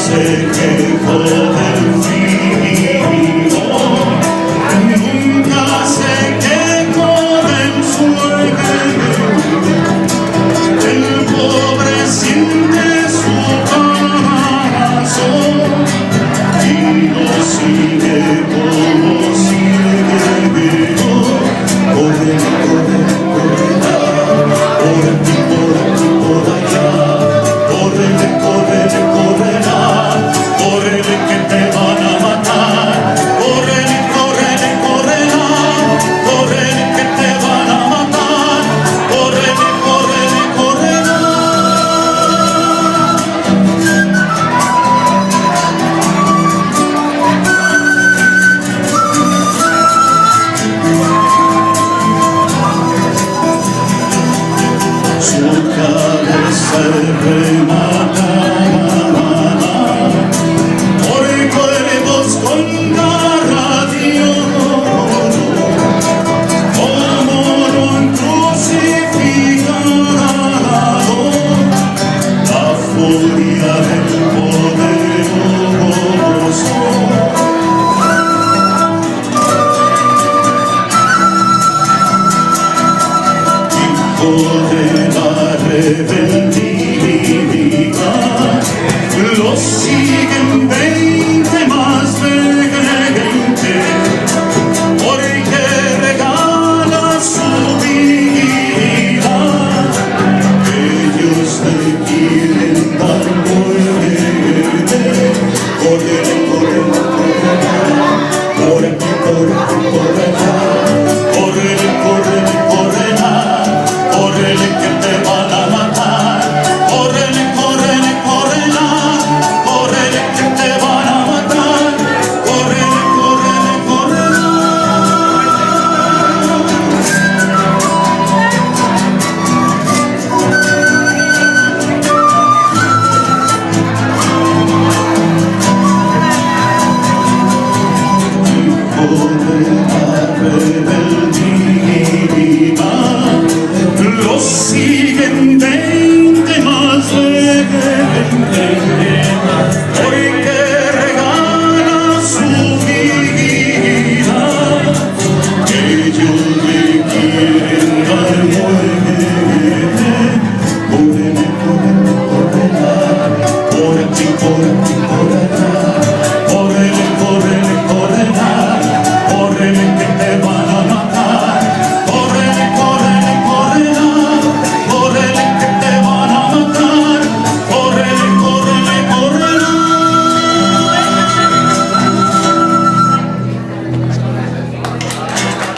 se quejó del frío, nunca se quejó del sueño. El pobre siente su corazón y no sigue como sigue. Corre, corre, corre, por aquí, por aquí, por allá. Corre, corre, corre, corre, que te van a matar. Corre, corre, corre, corre, que te van a matar. Corre, corre, corre, su cabeza rematada por cuervos con garra de oro, como un crucificado, la furia del poderoso. De la rebeldía los siguen 20 más de 20, porque regala su vida. Ellos le quieren dar muerte. Corre, corre, corre, por aquí, por aquí, por allá. Corre, corre, corre, correle que te van a matar. Correle, correle, correle, correle que te van a matar. Correle, correle, correle. Hijo de la rebeldía, los